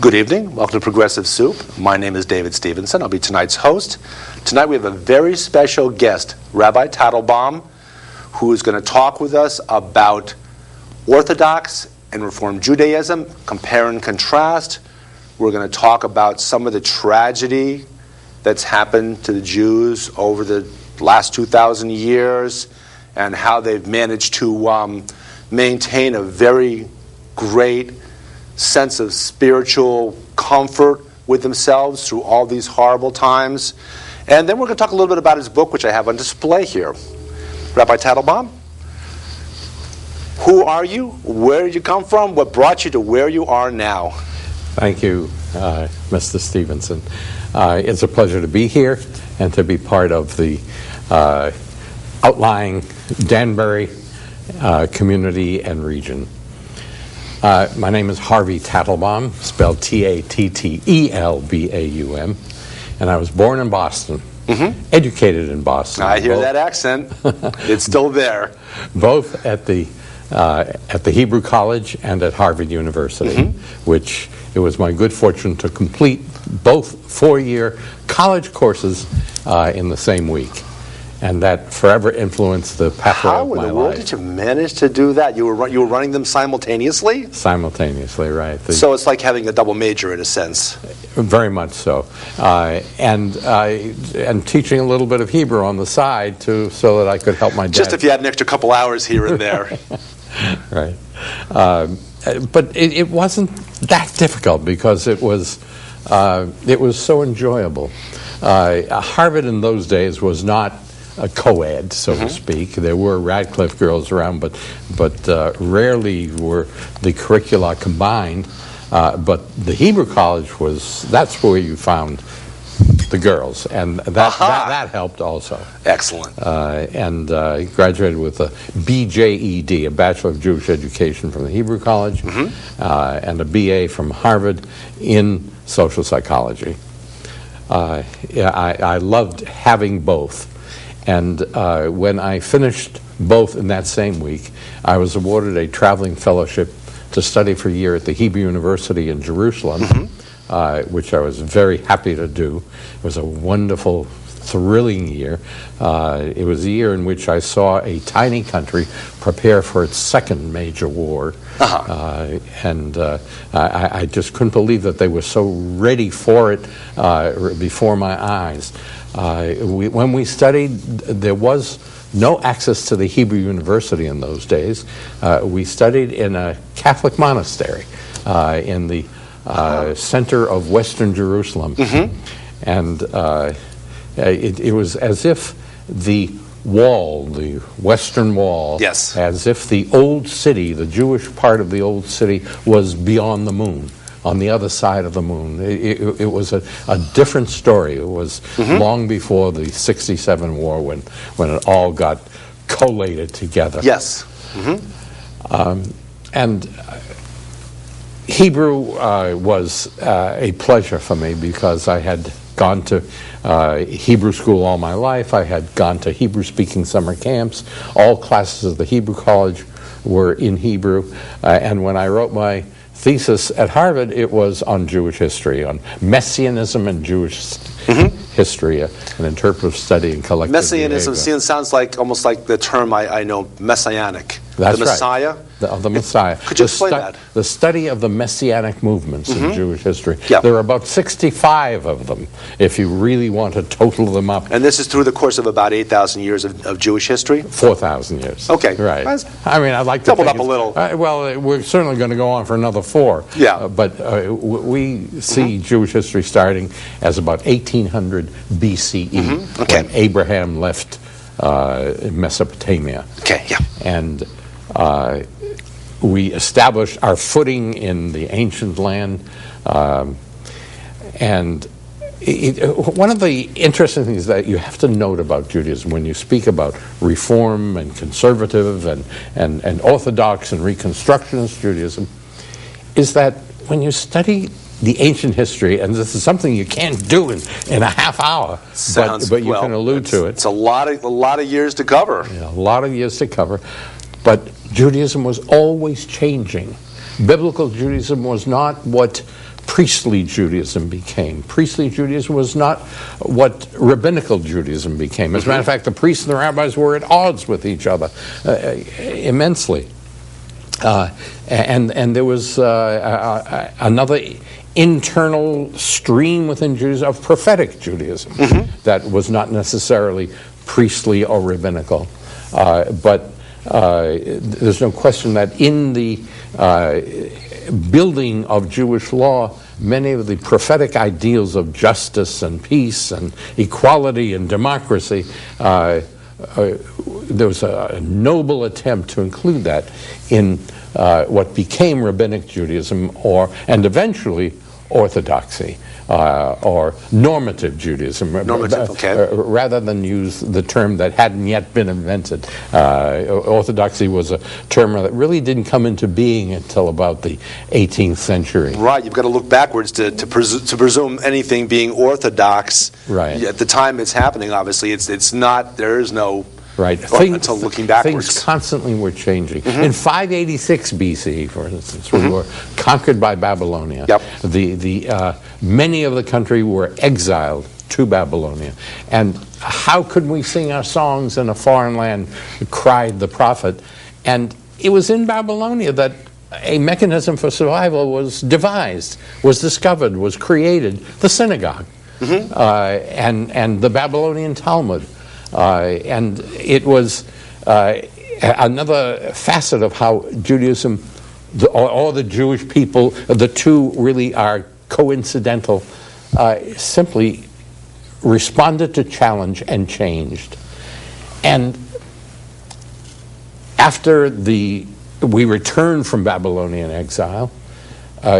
Good evening. Welcome to Progressive Soup. My name is David Stevenson. I'll be tonight's host. Tonight we have a very special guest, Rabbi Tattelbaum, who is going to talk with us about Orthodox and Reform Judaism, compare and contrast. We're going to talk about some of the tragedy that's happened to the Jews over the last 2,000 years and how they've managed to maintain a very great sense of spiritual comfort with themselves through all these horrible times. And then we're going to talk a little bit about his book, which I have on display here. Rabbi Tattelbaum, who are you? Where did you come from? What brought you to where you are now? Thank you, Mr. Stevenson. It's a pleasure to be here and to be part of the outlying Danbury community and region. My name is Harvey Tattelbaum, spelled Tattelbaum, and I was born in Boston, educated in Boston. I hear that accent. It's still there. Both at the Hebrew College and at Harvard University, which it was my good fortune to complete both 4-year college courses in the same week. And that forever influenced the pathway of my life. How in the world did you manage to do that? You were running them simultaneously? Simultaneously, right. So it's like having a double major in a sense. Very much so. And teaching a little bit of Hebrew on the side so that I could help my dad. Just if you had an extra couple hours here and there. Right. But it wasn't that difficult because it was so enjoyable. Harvard in those days was not a co-ed, so to speak. There were Radcliffe girls around, but rarely were the curricula combined. But the Hebrew College that's where you found the girls, and that helped also. Excellent. And graduated with a BJED, a Bachelor of Jewish Education from the Hebrew College, and a BA from Harvard in social psychology. I loved having both. And when I finished both in that same week, I was awarded a traveling fellowship to study for a year at the Hebrew University in Jerusalem, which I was very happy to do. It was a wonderful, thrilling year. It was a year in which I saw a tiny country prepare for its second major war. And I just couldn't believe that they were so ready for it before my eyes. When we studied, there was no access to the Hebrew University in those days. We studied in a Catholic monastery in the center of Western Jerusalem. And it was as if the Western Wall, as if the old city, the Jewish part of the old city, was beyond the moon, on the other side of the moon. It was a different story. It was long before the '67 war when it all got collated together. Yes. And Hebrew was a pleasure for me because I had gone to Hebrew school all my life. I had gone to Hebrew-speaking summer camps. All classes of the Hebrew College were in Hebrew. And when I wrote my thesis at Harvard, it was on Jewish history, on Messianism and Jewish history, an interpretive study in collective Messianism behavior. sounds like almost like the term I know, messianic. That's the Messiah? Right. The Messiah. Could you explain that? The study of the messianic movements in Jewish history. Yeah. There are about 65 of them, if you really want to total them up. And this is through the course of about 8,000 years of Jewish history? 4,000 years. Okay. Right. That's I mean, I'd like to doubled think up a little. Well, we're certainly going to go on for another 4. Yeah. But we see Jewish history starting as about 1800 BCE, when Abraham left Mesopotamia. Okay, yeah. And we established our footing in the ancient land. And one of the interesting things that you have to note about Judaism when you speak about Reform and Conservative and Orthodox and Reconstructionist Judaism is that when you study the ancient history, and this is something you can't do in a half hour, but you can allude to it. It's a lot of years to cover. Yeah, a lot of years to cover. But Judaism was always changing. Biblical Judaism was not what priestly Judaism became. Priestly Judaism was not what rabbinical Judaism became. As a matter of fact, the priests and the rabbis were at odds with each other immensely. And there was another internal stream within Judaism of prophetic Judaism that was not necessarily priestly or rabbinical. But there's no question that in the building of Jewish law, many of the prophetic ideals of justice and peace and equality and democracy, there was a noble attempt to include that in what became rabbinic Judaism, and eventually Orthodoxy, or normative Judaism, rather than use the term that hadn't yet been invented. Orthodoxy was a term that really didn't come into being until about the 18th century. Right, you've got to look backwards to presume anything being Orthodox. Right. At the time it's happening, obviously, it's not, there is no... Right. Until looking backwards. Things constantly were changing. In 586 BC, for instance, we were conquered by Babylonia. Yep. Many of the country were exiled to Babylonia. And how could we sing our songs in a foreign land, cried the prophet. And it was in Babylonia that a mechanism for survival was devised, was discovered, was created, the synagogue, and the Babylonian Talmud. And it was another facet of how Judaism, all the Jewish people, the two really are coincidental, simply responded to challenge and changed. And after we returned from Babylonian exile,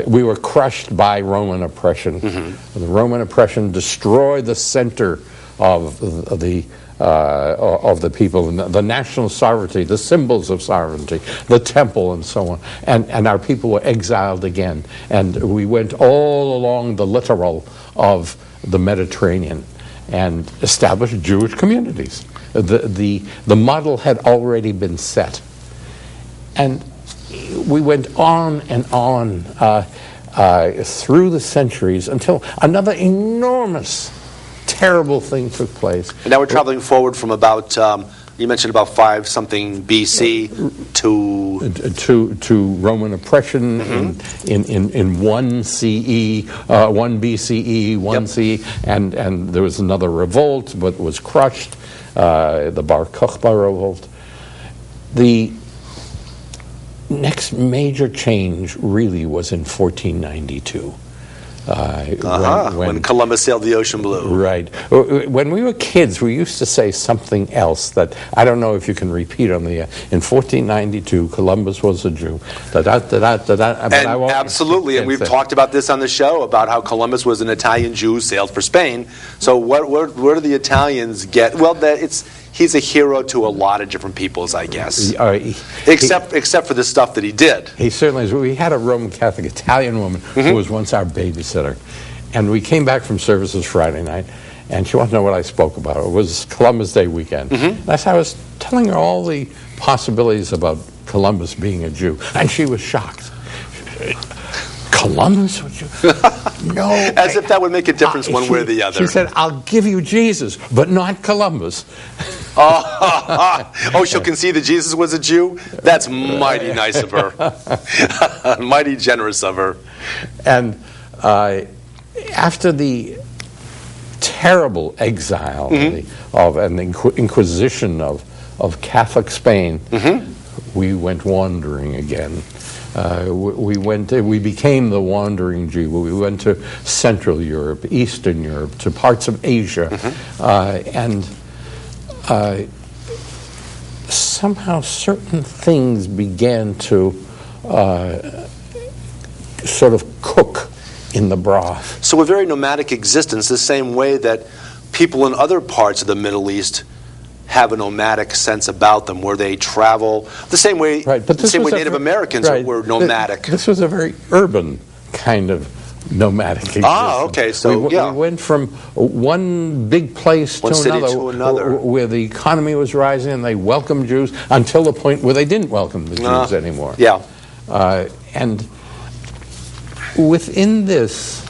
we were crushed by Roman oppression. The Roman oppression destroyed the center of the people, the national sovereignty, the symbols of sovereignty, the temple, and so on. And our people were exiled again. And we went all along the littoral of the Mediterranean and established Jewish communities. The model had already been set. And we went on and on through the centuries until another enormous terrible thing took place. And now we're traveling forward from about, you mentioned about 5-something BC to Roman oppression in 1 CE, 1 BCE, 1 CE, and there was another revolt, but was crushed, the Bar Kokhba revolt. The next major change really was in 1492. When Columbus sailed the ocean blue. Right. When we were kids, we used to say something else that I don't know if you can repeat on the in 1492, Columbus was a Jew. Absolutely, and we've talked about this on the show, about how Columbus was an Italian Jew who sailed for Spain. So where do the Italians get? Well, he's a hero to a lot of different peoples, I guess. Except for the stuff that he did. He certainly is. We had a Roman Catholic Italian woman who was once our babysitter. And we came back from services Friday night, and she wanted to know what I spoke about. It was Columbus Day weekend. And I was telling her all the possibilities about Columbus being a Jew, and she was shocked. Columbus? No. As if that would make a difference one way or the other. She said, I'll give you Jesus, but not Columbus. Oh, she'll concede that Jesus was a Jew? That's mighty nice of her. Mighty generous of her. And after the terrible exile and the Inquisition of Catholic Spain, we went wandering again. We became the wandering Jew. We went to Central Europe, Eastern Europe, to parts of Asia, and somehow certain things began to sort of cook in the broth. So a very nomadic existence, the same way that people in other parts of the Middle East have a nomadic sense about them, where they travel the same way. Right, but the same way Native Americans were nomadic. This was a very urban kind of nomadic existence. Okay. So we went from one big place to another, where the economy was rising and they welcomed Jews until the point where they didn't welcome the Jews anymore. Yeah. And within this,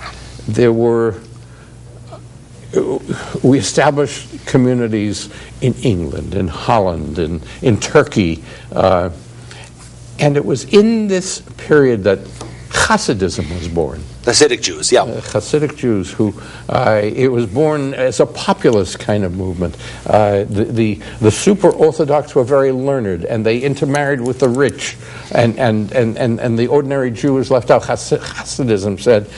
we established communities in England, in Holland, in Turkey, and it was in this period that Hasidism was born. Hasidic Jews, yeah. Hasidic Jews who, it was born as a populist kind of movement. The super Orthodox were very learned, and they intermarried with the rich, and the ordinary Jew was left out. Hasidism said,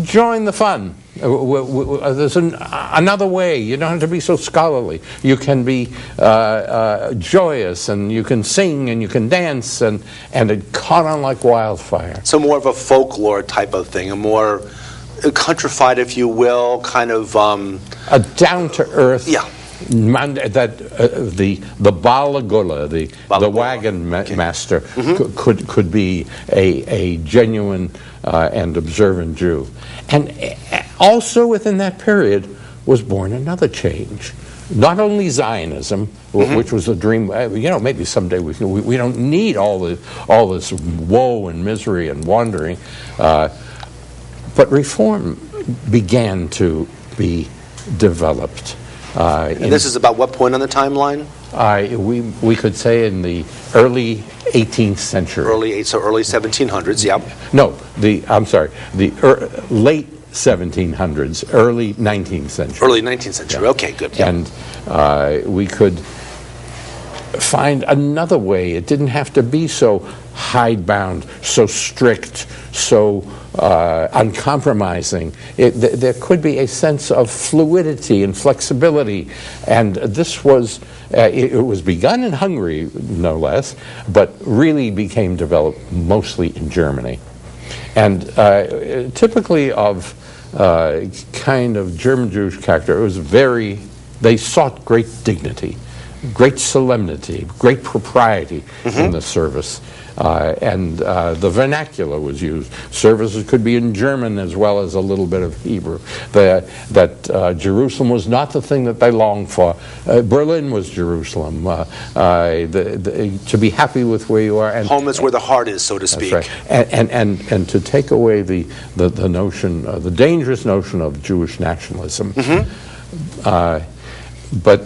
join the fun. There's another way. You don't have to be so scholarly. You can be joyous, and you can sing, and you can dance, and it caught on like wildfire. So more of a folklore type of thing, a more countrified, if you will, kind of a down to earth. Yeah. That the Balagola, the wagon master, could be a genuine and observant Jew. And also within that period was born another change. Not only Zionism, which was a dream. Maybe someday we don't need all this woe and misery and wandering, but reform began to be developed. And this is about what point on the timeline? We could say in the early 18th century. Early 1700s, yeah. No, late 1700s, early 19th century. Early 19th century, yeah. Okay, good. Yeah. And we could find another way. It didn't have to be so hidebound, so strict, so uncompromising. There could be a sense of fluidity and flexibility, and this was it was begun in Hungary, no less, but really became developed mostly in Germany. And typically of kind of German Jewish character, it was they sought great dignity, great solemnity, great propriety in the service. And the vernacular was used. Services could be in German as well as a little bit of Hebrew. That Jerusalem was not the thing that they longed for. Berlin was Jerusalem. To be happy with where you are. And home is where the heart is, so to speak. That's right. And to take away the notion, the dangerous notion of Jewish nationalism. But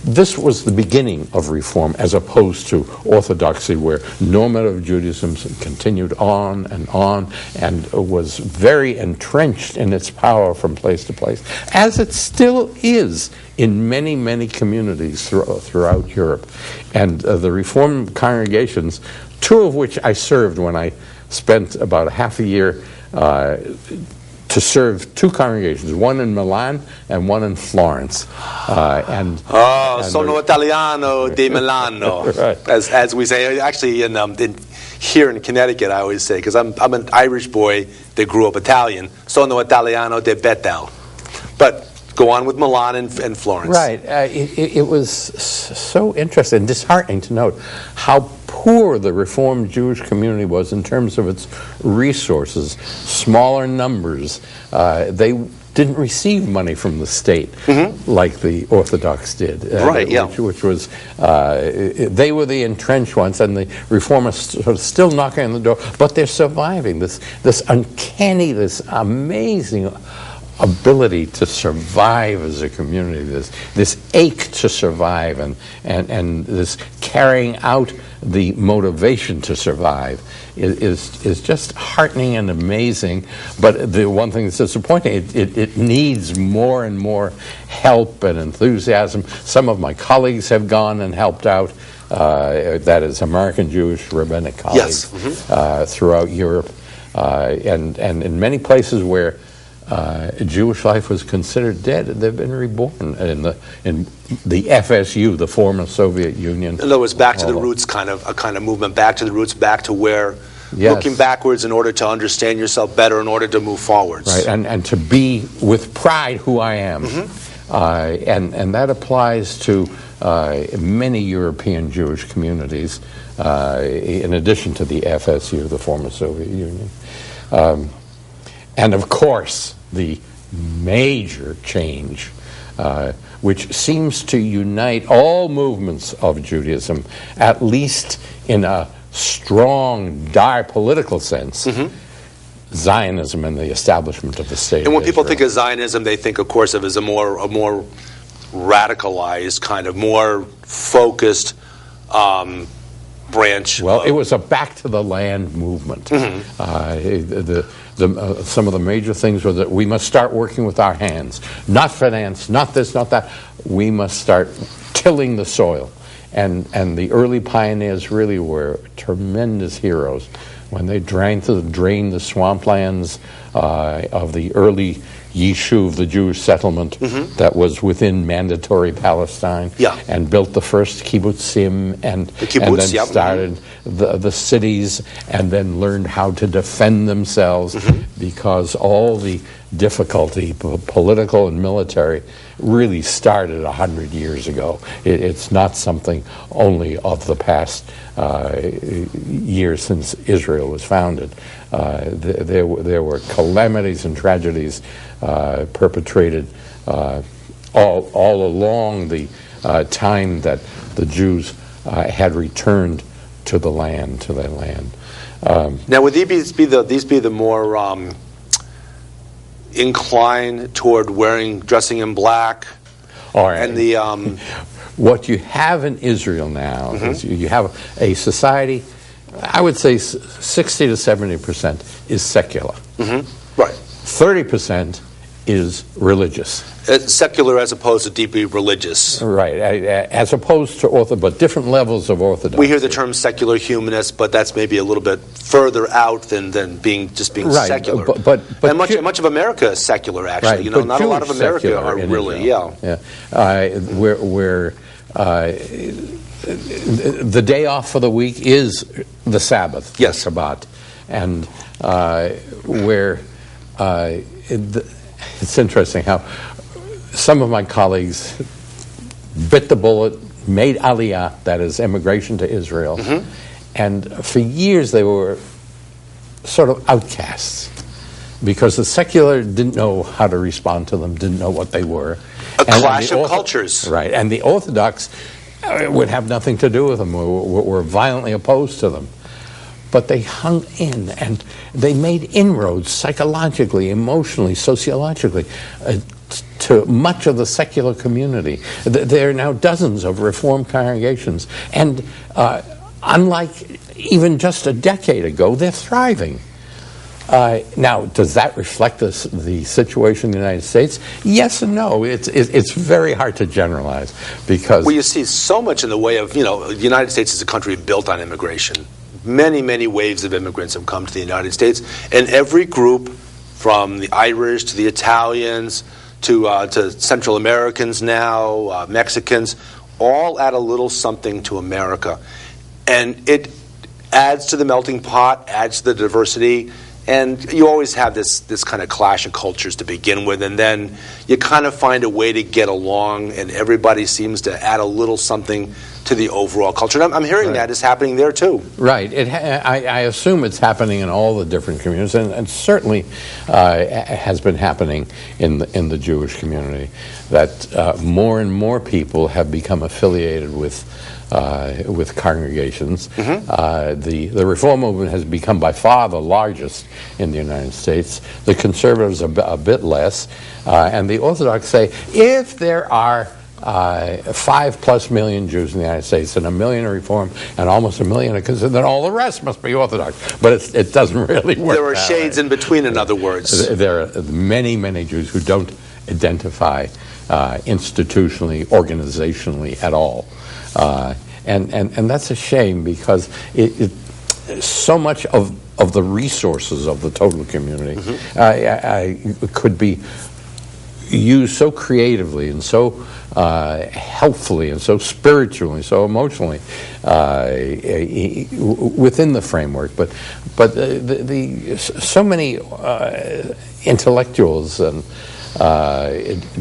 this was the beginning of reform, as opposed to orthodoxy, where normative Judaism continued on and was very entrenched in its power from place to place, as it still is in many, many communities throughout Europe. And the Reform congregations, two of which I served when I spent about a half a year to serve two congregations, one in Milan and one in Florence. Sono Italiano di Milano, right. as we say. Actually, here in Connecticut, I always say, because I'm an Irish boy that grew up Italian, sono Italiano di Betel. But go on with Milan and Florence. Right. It was so interesting, disheartening to note how poor the Reformed Jewish community was in terms of its resources, smaller numbers. They didn't receive money from the state like the Orthodox did. Right, yeah. Which was, they were the entrenched ones, and the Reformists are still knocking on the door, but they're surviving. This uncanny, this amazing ability to survive as a community, this ache to survive, and this carrying out the motivation to survive is just heartening and amazing. But the one thing that's disappointing, it needs more and more help and enthusiasm. Some of my colleagues have gone and helped out, that is American Jewish rabbinic colleagues, throughout Europe, and in many places where Jewish life was considered dead, they've been reborn in the FSU, the former Soviet Union. In other words, back to the roots, a kind of movement, back to the roots, back to where, looking backwards in order to understand yourself better, in order to move forwards. Right, and to be with pride who I am. And that applies to many European Jewish communities, in addition to the FSU, the former Soviet Union. And of course, the major change, which seems to unite all movements of Judaism, at least in a strong, dire political sense, Zionism and the establishment of the state. And when of people Israel. think of Zionism, they think, of course, of as a more radicalized, kind of more focused branch. Well, it was a back to the land movement. Some of the major things were that we must start working with our hands, not finance, not this, not that. We must start tilling the soil. And the early pioneers really were tremendous heroes when they drained the swamplands of the early Yishuv, the Jewish settlement that was within mandatory Palestine, and built the first kibbutzim, and then started the cities, and then learned how to defend themselves, because all the difficulty, political and military, really started 100 years ago. It's not something only of the past years since Israel was founded. There were calamities and tragedies perpetrated all along the time that the Jews had returned to their land. Now, would these be the more inclined toward dressing in black? And the what you have in Israel now is you have a society, I would say 60 to 70% is secular. Right. 30% is religious. Secular as opposed to deeply religious. Right, as opposed to but different levels of orthodoxy. We hear the term secular humanist, but that's maybe a little bit further out than being right, secular. But and much of America is secular, actually. Right, not a lot of America are really, where the day off for the week is the Sabbath, yes, Shabbat, and where it's interesting how some of my colleagues bit the bullet, made aliyah, that is immigration to Israel, and for years they were sort of outcasts because the secular didn't know how to respond to them, didn't know what they were. A clash of cultures. Right, and the Orthodox would have nothing to do with them, were violently opposed to them. But they hung in, and they made inroads psychologically, emotionally, sociologically, to much of the secular community. There are now dozens of Reformed congregations, and unlike even just a decade ago, they're thriving. Now, does that reflect the situation in the United States? Yes and no. It's very hard to generalize because... Well, you see so much in the way of, the United States is a country built on immigration. Many, many waves of immigrants have come to the United States, and every group, from the Irish to the Italians to Central Americans now, Mexicans, all add a little something to America. And it adds to the melting pot, adds to the diversity, and you always have this kind of clash of cultures to begin with, and then you kind of find a way to get along, and everybody seems to add a little something to the overall culture. And I'm hearing that is happening there too. Right. I assume it's happening in all the different communities, and certainly has been happening in the Jewish community, that more and more people have become affiliated with congregations. The Reform movement has become by far the largest in the United States. The conservatives are a bit less, and the Orthodox say if there are 5+ million Jews in the United States and 1 million are Reform and almost 1 million are considered, then all the rest must be Orthodox. But it doesn't really work. There are shades in between, in other words. There are many, many Jews who don't identify institutionally, organizationally at all. And that's a shame because so much of the resources of the total community could be used so creatively and so helpfully and so spiritually, so emotionally within the framework. But so many intellectuals and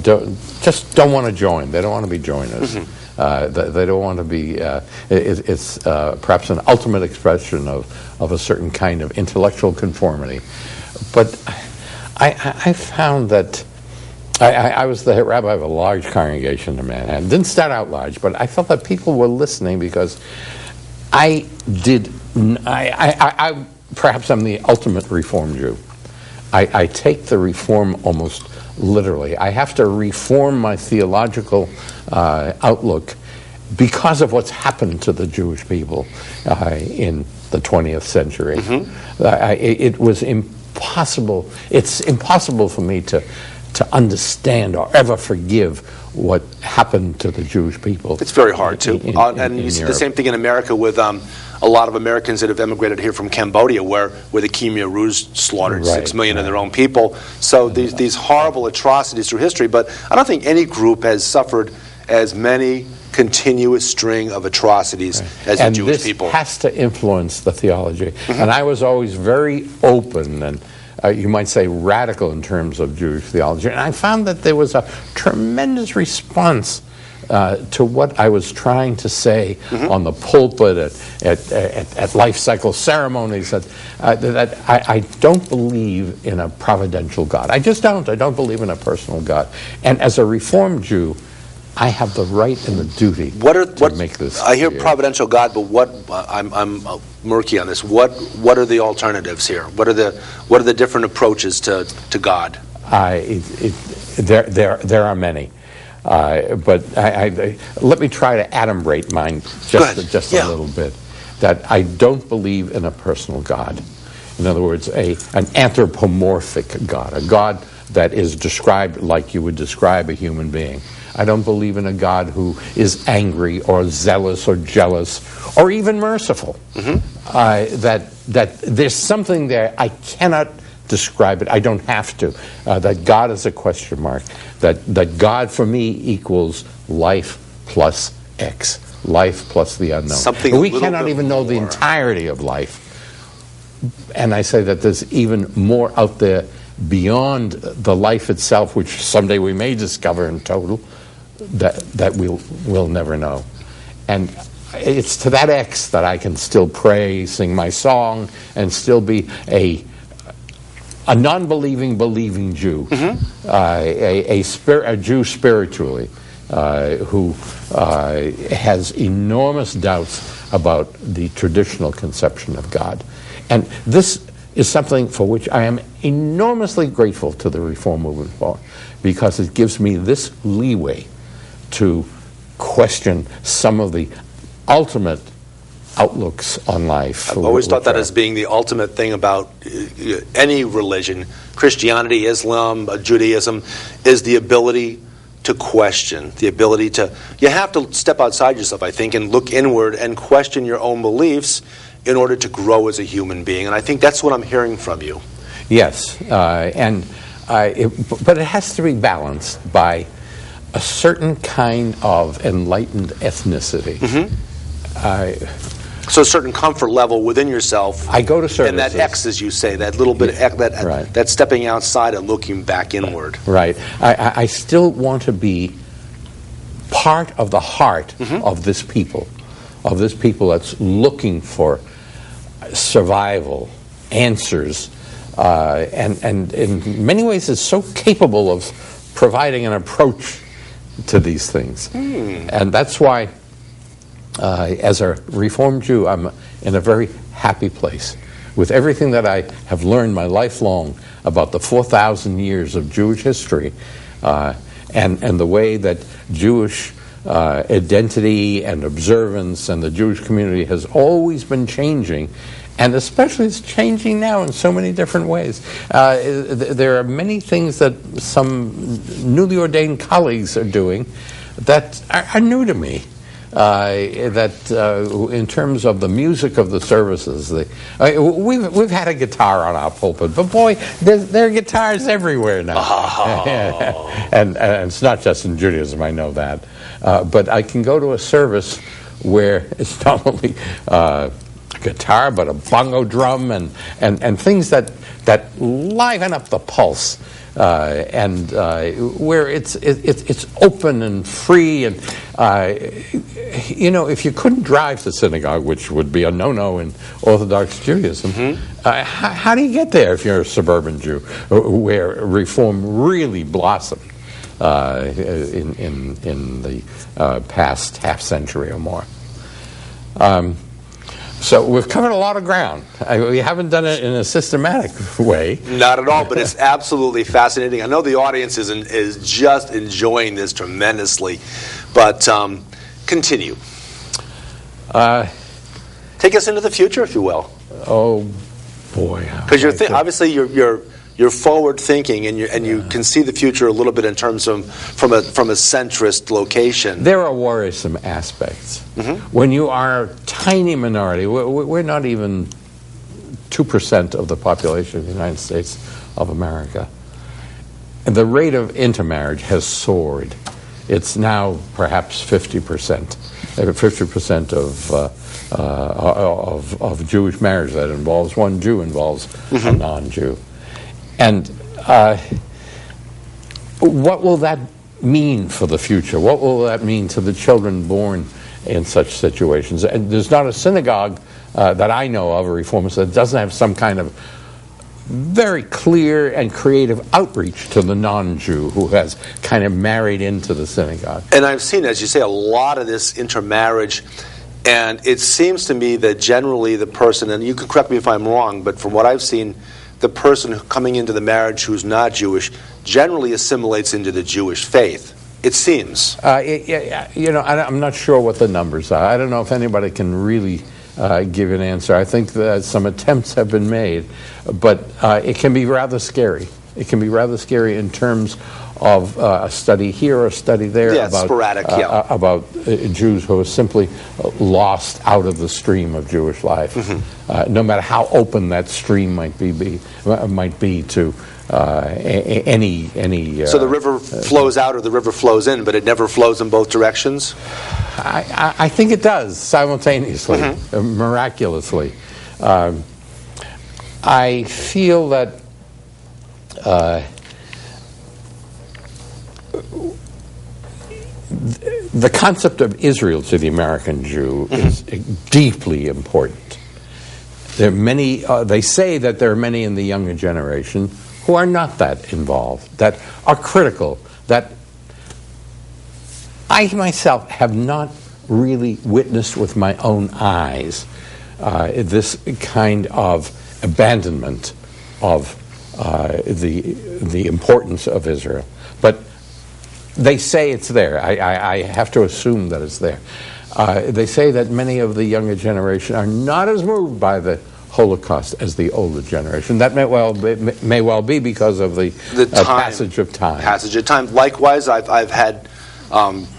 don't want to join. They don't want to be joiners. They don't want to be. It's perhaps an ultimate expression of a certain kind of intellectual conformity. But I found that I was the rabbi of a large congregation in Manhattan. Didn't start out large, but I felt that people were listening because I did Perhaps I'm the ultimate Reform Jew. I take the reform almost literally. I have to reform my theological outlook because of what's happened to the Jewish people in the 20th century. It was impossible. It's impossible for me to understand or ever forgive what happened to the Jewish people. It's very hard to. And you see Europe. the same thing in America with a lot of Americans that have emigrated here from Cambodia, where the Khmer Rouge slaughtered 6 million of their own people. So these horrible atrocities through history. But I don't think any group has suffered as many continuous string of atrocities as the Jewish people. And this has to influence the theology. And I was always very open and you might say radical in terms of Jewish theology. And I found that there was a tremendous response to what I was trying to say on the pulpit, at life cycle ceremonies, that I don't believe in a providential God. I just don't. I don't believe in a personal God. And as a Reformed Jew, I have the right and the duty to make this I hear clear. providential God, but I'm murky on this. What are the alternatives here? What are the different approaches to God? There are many. But let me try to adumbrate mine just a little bit. That I don't believe in a personal God. In other words, an anthropomorphic God, a God that is described like you would describe a human being. I don't believe in a God who is angry or zealous or jealous or even merciful. That there's something there I cannot describe it. I don't have to. That God is a question mark. That God for me equals life plus X, life plus the unknown. We cannot even know the entirety of life. And I say that there's even more out there beyond the life itself, which someday we may discover in total, that we'll never know. And it's to that X that I can still pray, sing my song, and still be a non-believing, believing Jew, a Jew spiritually, who has enormous doubts about the traditional conception of God. And this is something for which I am enormously grateful to the Reform movement for, because it gives me this leeway to question some of the ultimate outlooks on life. I've always thought that as being the ultimate thing about any religion, Christianity, Islam, Judaism, is the ability to question, the ability to... You have to step outside yourself, I think, and look inward and question your own beliefs in order to grow as a human being. And I think that's what I'm hearing from you. Yes, but it has to be balanced by a certain kind of enlightened ethnicity. So a certain comfort level within yourself. I go to services. And that X, as you say, that little bit, that stepping outside and looking back inward. Right. I still want to be part of the heart of this people that's looking for survival, answers, and in many ways is so capable of providing an approach to these things. And that's why, as a Reformed Jew, I'm in a very happy place with everything that I have learned my life long about the 4,000 years of Jewish history, and the way that Jewish identity and observance and the Jewish community has always been changing, and especially it's changing now in so many different ways. There are many things that some newly ordained colleagues are doing that are new to me. In terms of the music of the services, we've had a guitar on our pulpit, but boy, there are guitars everywhere now. And it's not just in Judaism, I know that. But I can go to a service where it's not only a guitar, but a bongo drum and things that liven up the pulse. Where it's open and free, and if you couldn't drive to synagogue, which would be a no-no in Orthodox Judaism, how do you get there if you're a suburban Jew, where Reform really blossomed in the past half century or more? So we've covered a lot of ground. We haven't done it in a systematic way. Not at all, but it's absolutely fascinating. I know the audience is just enjoying this tremendously, but continue. Take us into the future, if you will. Oh boy! Because obviously you're forward thinking, and you can see the future a little bit in terms of from a centrist location. There are worrisome aspects. Mm-hmm. When you are a tiny minority, we're not even 2% of the population of the United States of America. And the rate of intermarriage has soared. It's now perhaps 50%. 50% of Jewish marriage that involves one Jew involves a non-Jew. And what will that mean for the future? What will that mean to the children born in such situations? And there's not a synagogue that I know of, a reformist, that doesn't have some kind of very clear and creative outreach to the non-Jew who has kind of married into the synagogue. And I've seen, as you say, a lot of this intermarriage, and it seems to me that generally the person, and you can correct me if I'm wrong, but from what I've seen, the person coming into the marriage who's not Jewish generally assimilates into the Jewish faith. It seems. I'm not sure what the numbers are. I don't know if anybody can really give an answer. I think that some attempts have been made, but it can be rather scary. It can be rather scary in terms of a study here or a study there about Jews who are simply lost out of the stream of Jewish life, no matter how open that stream might be to any. So the river flows out or the river flows in, but it never flows in both directions? I think it does simultaneously, miraculously. I feel that the concept of Israel to the American Jew is deeply important. There are many. They say that there are many in the younger generation who are not that involved, that are critical, that I myself have not really witnessed with my own eyes this kind of abandonment of the importance of Israel. But they say it's there. I have to assume that it's there. They say that many of the younger generation are not as moved by the Holocaust as the older generation. That may well be because of the passage of time. Passage of time. Likewise, I've had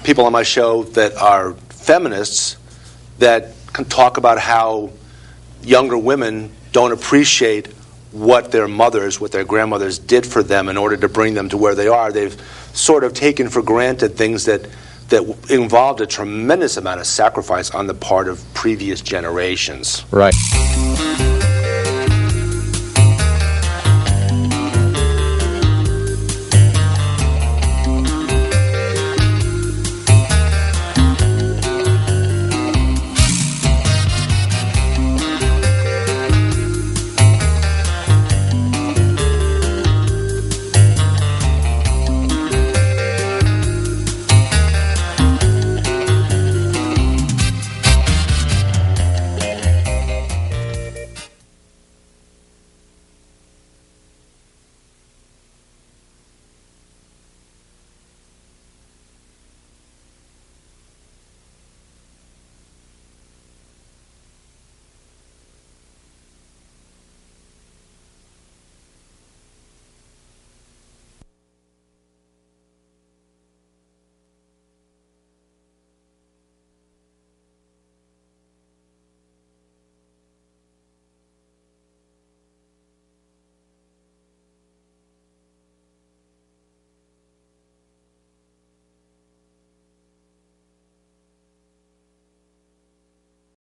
people on my show that are feminists that can talk about how younger women don't appreciate what their mothers, what their grandmothers did for them in order to bring them to where they are. They've sort of taken for granted things that involved a tremendous amount of sacrifice on the part of previous generations. Right.